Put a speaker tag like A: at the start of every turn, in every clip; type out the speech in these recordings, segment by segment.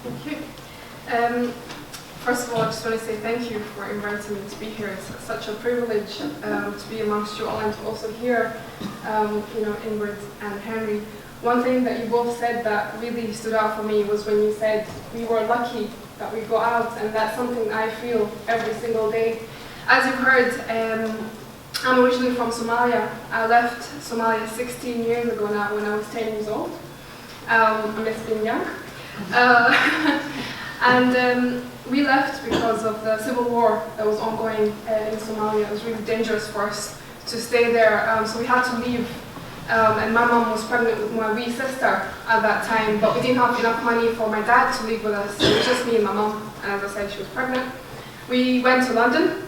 A: Thank you. First of all, I just want to say thank you for inviting me to be here. It's such a privilege to be amongst you all and to also hear, Ingrid and Henry. One thing that you both said that really stood out for me was when you said we were lucky that we got out, and that's something I feel every single day. As you've heard, I'm originally from Somalia. I left Somalia 16 years ago now when I was 10 years old. I miss being young. And we left because of the civil war that was ongoing in Somalia. It was really dangerous for us to stay there, so we had to leave. And my mom was pregnant with my wee sister at that time, but we didn't have enough money for my dad to leave with us, so it was just me and my mom, and as I said, she was pregnant. We went to London,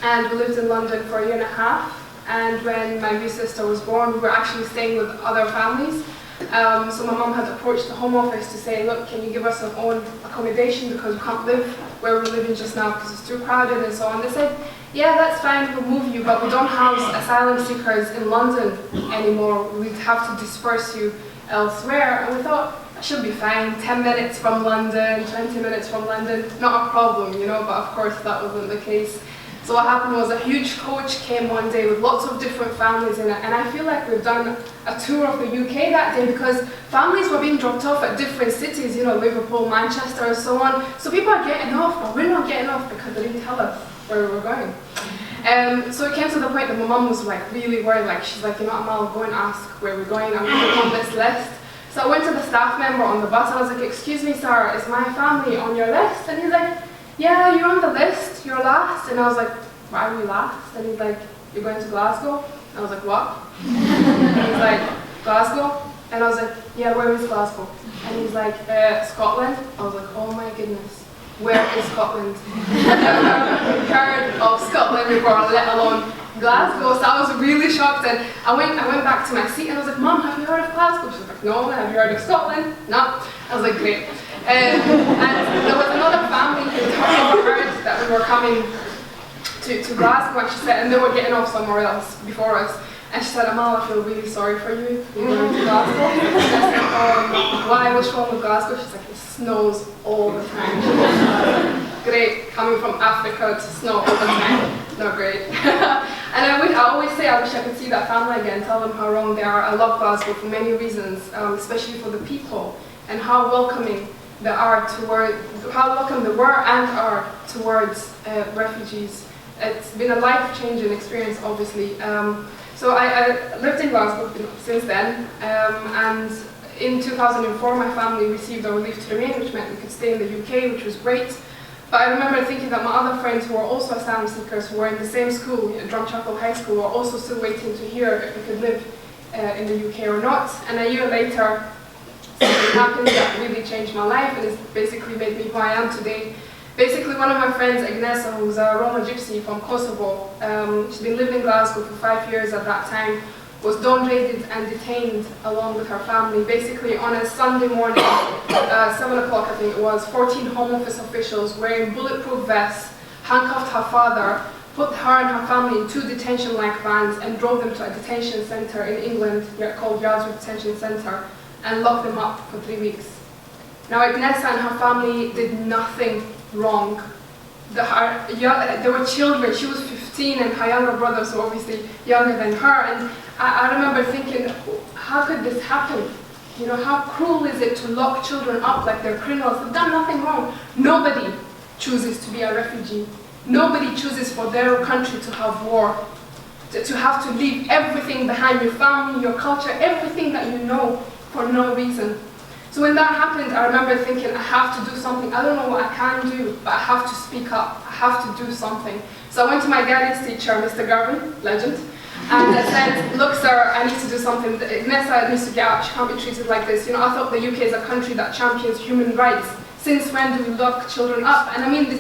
A: and we lived in London for a year and a half, and when my wee sister was born, we were actually staying with other families. So my mom had approached the Home Office to say, look, can you give us our own accommodation because we can't live where we're living just now because it's too crowded and so on. They said, yeah, that's fine, we'll move you, but we don't house asylum seekers in London anymore. We'd have to disperse you elsewhere. And we thought, that should be fine, 10 minutes from London, 20 minutes from London, not a problem, but of course that wasn't the case. So what happened was a huge coach came one day with lots of different families in it, and I feel like we've done a tour of the UK that day because families were being dropped off at different cities, Liverpool, Manchester, and so on. So people are getting off, but we're not getting off because they didn't tell us where we were going. So it came to the point that my mum was really worried, she's like, Amal, go and ask where we're going, I'm going on this list. So I went to the staff member on the bus, and I was like, excuse me, sir, is my family on your list? And he's like, yeah, you're on the list, you're last. And I was like, why are we last? And he's like, you're going to Glasgow? And I was like, what? And he's like, Glasgow? And I was like, yeah, where is Glasgow? And he's like, Scotland? I was like, oh my goodness, where is Scotland? I've never heard of Scotland before, let alone Glasgow. So I was really shocked, and I went back to my seat and I was like, Mom, have you heard of Glasgow? She was like, no. Have you heard of Scotland? No. I was like, great. And there was another family who heard that we were coming to Glasgow, and she said, and they were getting off somewhere else before us. And she said, Amal, I feel really sorry for you. You're going to Glasgow. And I said, why? What's wrong with Glasgow? She's like, it snows all the time. Great, coming from Africa to snow all the time. Not great. And I always say I wish I could see that family again, tell them how wrong they are. I love Glasgow for many reasons, especially for the people and how welcoming they are how welcome they were and are towards refugees. It's been a life-changing experience, obviously. So I lived in Glasgow since then, and in 2004 my family received a relief to remain, which meant we could stay in the UK, which was great. But I remember thinking that my other friends who were also asylum seekers, who were in the same school, Drumchapel High School, were also still waiting to hear if we could live in the UK or not. And a year later, something happened that really changed my life, and it's basically made me who I am today. Basically, one of my friends, Agnesa, who's a Roma gypsy from Kosovo, she's been living in Glasgow for 5 years at that time, was downgraded and detained along with her family. Basically, on a Sunday morning, 7 o'clock I think it was, 14 Home Office officials wearing bulletproof vests handcuffed her father, put her and her family in 2 detention-like vans and drove them to a detention centre in England called Yardwood Detention Centre and locked them up for 3 weeks. Now, Agnesa and her family did nothing wrong. They were children. She was 15 and her younger brothers were obviously younger than her. And I remember thinking, how could this happen? How cruel is it to lock children up like they're criminals? They've done nothing wrong. Nobody chooses to be a refugee. Nobody chooses for their country to have war, to have to leave everything behind, your family, your culture, everything that you know for no reason. So when that happened, I remember thinking, I have to do something. I don't know what I can do, but I have to speak up. I have to do something. So I went to my guidance teacher, Mr. Garvin, legend, and I said, look, sir, I need to do something. Nessa needs to get out. She can't be treated like this. I thought the UK is a country that champions human rights. Since when do we lock children up? And I mean,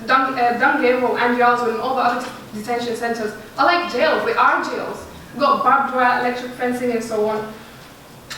A: Dungavel and Yarlswood and all the other detention centres are like jails. They are jails. We've got barbed wire, electric fencing, and so on.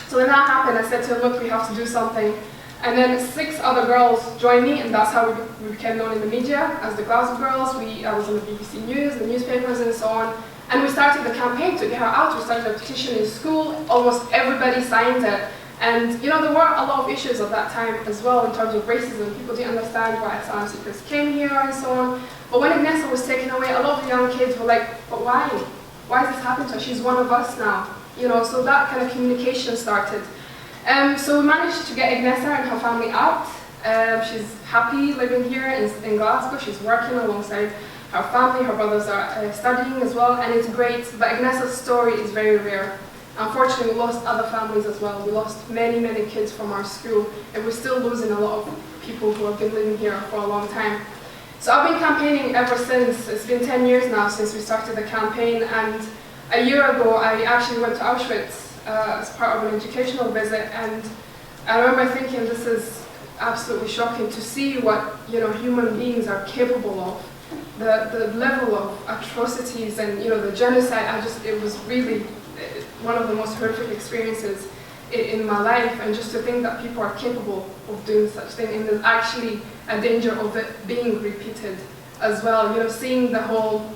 A: So when that happened, I said to her, look, we have to do something. And then 6 other girls joined me, and that's how we became known in the media as the Glasgow Girls. I was on the BBC News, the newspapers, and so on. And we started the campaign to get her out. We started a petition in school. Almost everybody signed it. And there were a lot of issues at that time as well in terms of racism. People didn't understand why asylum seekers came here and so on. But when Agnesa was taken away, a lot of the young kids were like, but why? Why has this happened to her? She's one of us now. So that kind of communication started. So we managed to get Agnesa and her family out. She's happy living here in Glasgow. She's working alongside her family. Her brothers are studying as well, and it's great. But Agnesa's story is very rare. Unfortunately, we lost other families as well. We lost many, many kids from our school, and we're still losing a lot of people who have been living here for a long time. So I've been campaigning ever since. It's been 10 years now since we started the campaign, and a year ago I actually went to Auschwitz as part of an educational visit, and I remember thinking this is absolutely shocking to see what human beings are capable of. The level of atrocities and the genocide, it was really one of the most horrific experiences in my life, and just to think that people are capable of doing such thing, and there's actually a danger of it being repeated as well. Seeing the whole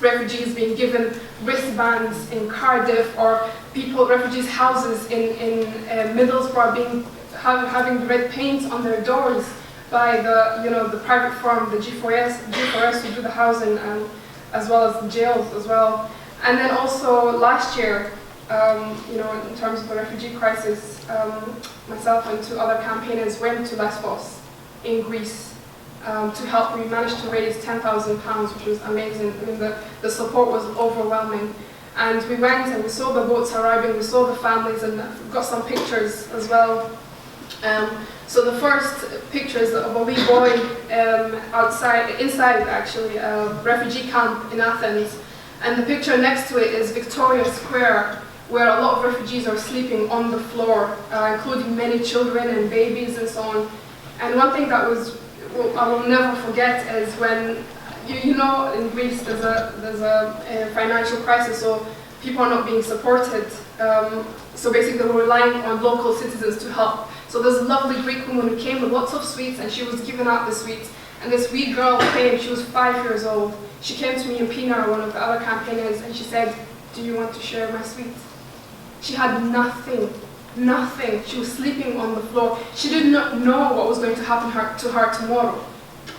A: refugees being given wristbands in Cardiff, or refugees' houses in Middlesbrough having red paint on their doors by the private firm, the G4S who do the housing, and as well as the jails as well. And then also last year, in terms of the refugee crisis, myself and two other campaigners went to Lesbos in Greece to help. We managed to raise £10,000, which was amazing. I mean, the support was overwhelming. And we went and we saw the boats arriving, we saw the families, and got some pictures as well. So the first pictures of a wee boy inside actually, a refugee camp in Athens. And the picture next to it is Victoria Square, where a lot of refugees are sleeping on the floor, including many children and babies and so on. And one thing that I will never forget is when, in Greece there's a financial crisis, so people are not being supported. So basically we're relying on local citizens to help. So there's a lovely Greek woman who came with lots of sweets, and she was giving out the sweets. And this wee girl came, she was 5 years old. She came to me and Pina, one of the other campaigners, and she said, "Do you want to share my sweets?" She had nothing. She was sleeping on the floor. She did not know what was going to happen to her tomorrow.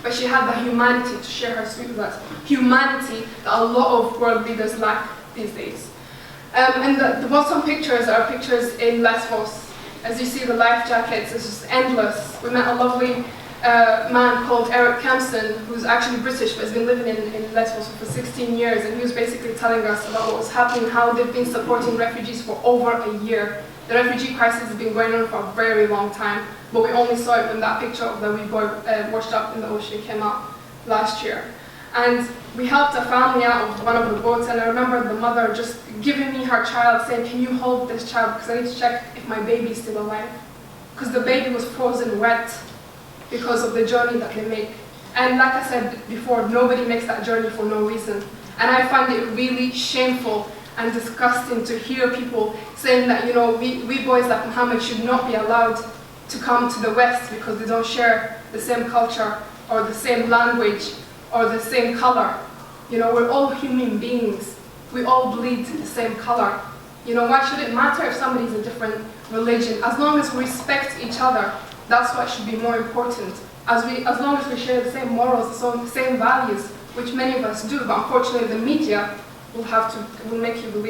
A: But she had the humanity to share her sweet with us. Humanity that a lot of world leaders lack these days. And the bottom pictures are pictures in Lesbos. As you see, the life jackets, it's just endless. We met a lovely man called Eric Kempson, who's actually British but has been living in Lesbos for 16 years, and he was basically telling us about what was happening, how they've been supporting refugees for over a year. The refugee crisis has been going on for a very long time, but we only saw it when that picture of the wee boy washed up in the ocean came out last year. And we helped a family out of one of the boats, and I remember the mother just giving me her child, saying, "Can you hold this child, because I need to check if my baby is still alive." Because the baby was frozen wet because of the journey that they make. And like I said before, nobody makes that journey for no reason. And I find it really shameful and disgusting to hear people saying that, we boys like Muhammad should not be allowed to come to the West because they don't share the same culture or the same language or the same color. We're all human beings. We all bleed the same color. Why should it matter if somebody's a different religion? As long as we respect each other, that's what should be more important. As long as we share the same morals, the same values, which many of us do, but unfortunately the media will make you believe